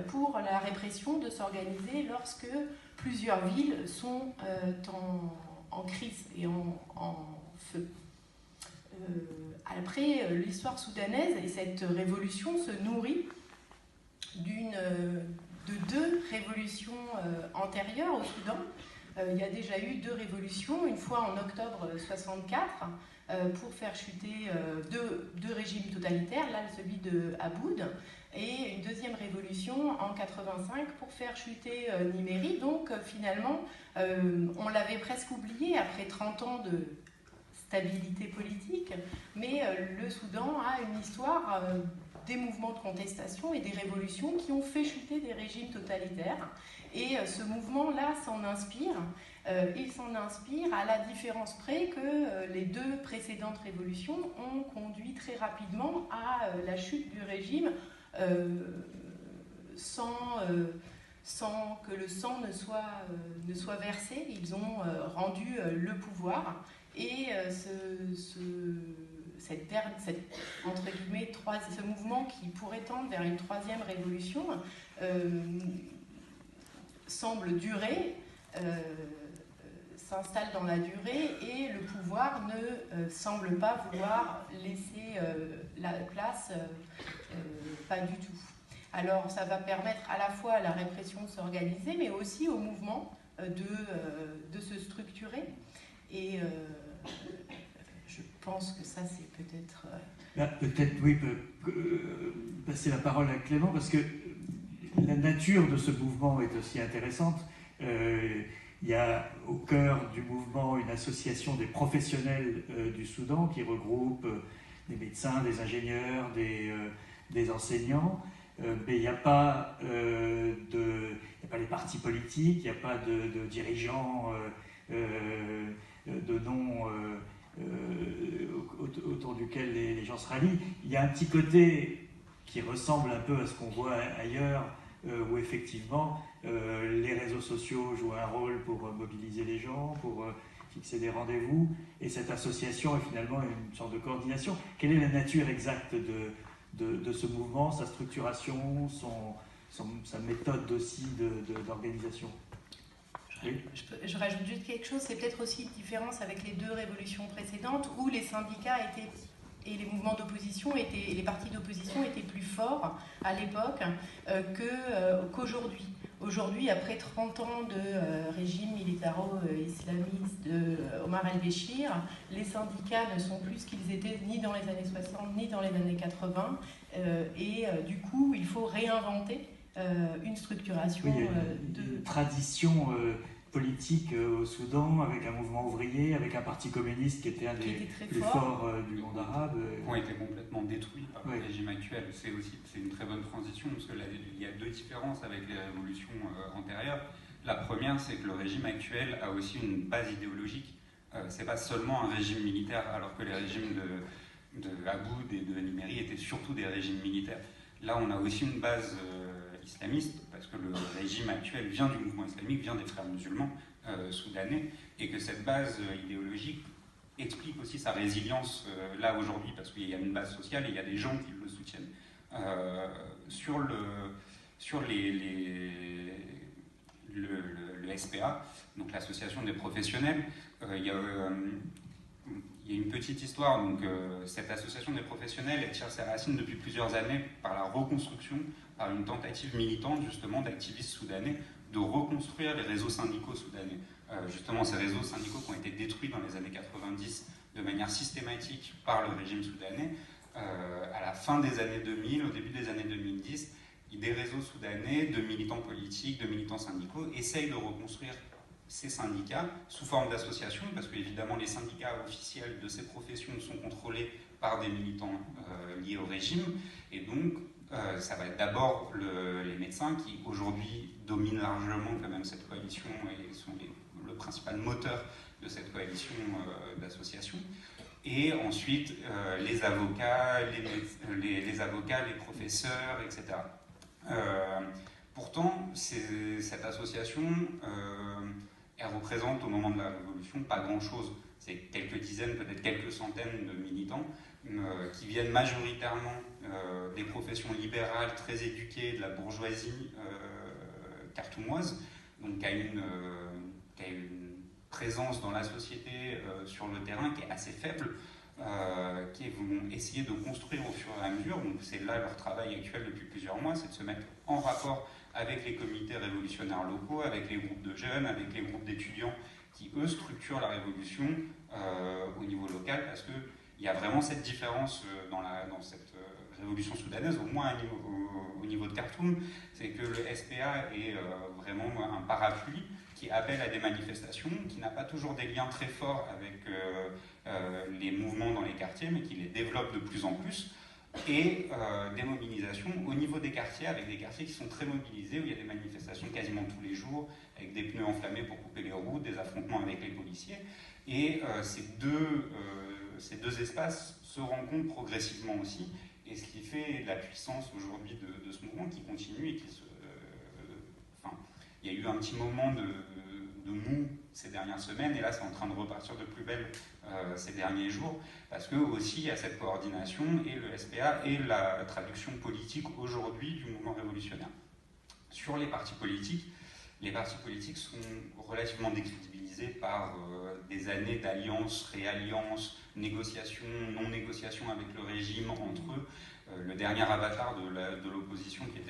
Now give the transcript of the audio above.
pour la répression de s'organiser lorsque plusieurs villes sont en crise et en feu. Après, l'histoire soudanaise et cette révolution se nourrit de deux révolutions antérieures au Soudan. Il y a déjà eu deux révolutions, une fois en octobre 64 pour faire chuter deux régimes totalitaires, là celui de Aboud, et une deuxième révolution en 85 pour faire chuter Nimeri. Donc finalement, on l'avait presque oublié après 30 ans de stabilité politique, mais le Soudan a une histoire des mouvements de contestation et des révolutions qui ont fait chuter des régimes totalitaires. Et ce mouvement-là s'en inspire. Il s'en inspire à la différence près que les deux précédentes révolutions ont conduit très rapidement à la chute du régime sans que le sang ne soit versé. Ils ont rendu le pouvoir. Et entre guillemets, ce mouvement qui pourrait tendre vers une troisième révolution semble durer, s'installe dans la durée, et le pouvoir ne semble pas vouloir laisser la place, pas du tout. Alors ça va permettre à la fois à la répression de s'organiser, mais aussi au mouvement de se structurer. Et je pense que ça, c'est peut-être... Peut-être, oui, passer la parole à Clément, parce que la nature de ce mouvement est aussi intéressante. Il y a au cœur du mouvement une association des professionnels du Soudan qui regroupe des médecins, des ingénieurs, des enseignants. Mais il n'y a pas les partis politiques, il n'y a pas de dirigeants de noms autour duquel les gens se rallient. Il y a un petit côté qui ressemble un peu à ce qu'on voit ailleurs, où effectivement les réseaux sociaux jouent un rôle pour mobiliser les gens, pour fixer des rendez-vous, et cette association est finalement une sorte de coordination. Quelle est la nature exacte de ce mouvement, sa structuration, sa méthode aussi d'organisation? Oui. Je rajoute juste quelque chose, c'est peut-être aussi une différence avec les deux révolutions précédentes où les syndicats et les mouvements d'opposition les partis d'opposition étaient plus forts à l'époque qu'aujourd'hui. Aujourd'hui, après 30 ans de régime militaro-islamiste de Omar el-Béchir, les syndicats ne sont plus ce qu'ils étaient ni dans les années 60 ni dans les années 80, et du coup, il faut réinventer une structuration une tradition politique au Soudan, avec un mouvement ouvrier, avec un parti communiste qui était un des plus forts du monde arabe. Qui ont été complètement détruits par le régime actuel. C'est une très bonne transition, parce qu'il y a deux différences avec les révolutions antérieures. La première, c'est que le régime actuel a aussi une base idéologique. C'est pas seulement un régime militaire, alors que les régimes de Aboud et de Nimeri étaient surtout des régimes militaires. Là, on a aussi une base islamiste, parce que le régime actuel vient du mouvement islamique, vient des frères musulmans soudanais, et que cette base idéologique explique aussi sa résilience là aujourd'hui, parce qu'il y a une base sociale et il y a des gens qui le soutiennent. Sur le SPA, donc l'association des professionnels, il y a une petite histoire. Donc, cette association des professionnels, elle tire ses racines depuis plusieurs années par la reconstruction, par une tentative militante justement d'activistes soudanais de reconstruire les réseaux syndicaux soudanais. Justement, ces réseaux syndicaux qui ont été détruits dans les années 90 de manière systématique par le régime soudanais. À la fin des années 2000, au début des années 2010, des réseaux soudanais de militants politiques, de militants syndicaux essayent de reconstruire ces syndicats sous forme d'associations, parce qu'évidemment les syndicats officiels de ces professions sont contrôlés par des militants liés au régime, et donc ça va être d'abord les médecins qui aujourd'hui dominent largement quand même cette coalition et sont le principal moteur de cette coalition d'associations, et ensuite les avocats, les professeurs, etc. Pourtant, cette association, elle représente au moment de la Révolution pas grand-chose. c'est quelques dizaines, peut-être quelques centaines de militants qui viennent majoritairement des professions libérales très éduquées, de la bourgeoisie cartoumoise, donc qui a une présence dans la société sur le terrain qui est assez faible, qui vont essayer de construire au fur et à mesure. Donc c'est là leur travail actuel depuis plusieurs mois, c'est de se mettre en rapport avec les comités révolutionnaires locaux, avec les groupes de jeunes, avec les groupes d'étudiants qui, eux, structurent la révolution au niveau local, parce qu'il y a vraiment cette différence dans cette révolution soudanaise, au moins au niveau de Khartoum, c'est que le SPA est vraiment un parapluie qui appelle à des manifestations, qui n'a pas toujours des liens très forts avec les mouvements dans les quartiers, mais qui les développe de plus en plus, et des mobilisations au niveau des quartiers, avec des quartiers qui sont très mobilisés, où il y a des manifestations quasiment tous les jours, avec des pneus enflammés pour couper les routes, des affrontements avec les policiers. Et ces deux espaces se rencontrent progressivement aussi, et ce qui fait la puissance aujourd'hui de ce mouvement qui continue et qui se... il y a eu un petit moment de mou ces dernières semaines, et là c'est en train de repartir de plus belle ces derniers jours, parce que aussi il y a cette coordination, et le SPA est la traduction politique aujourd'hui du mouvement révolutionnaire. Sur les partis politiques sont relativement décrédibilisés par des années d'alliances, réalliances, négociations, non-négociations avec le régime entre eux. Le dernier avatar de l'opposition qui était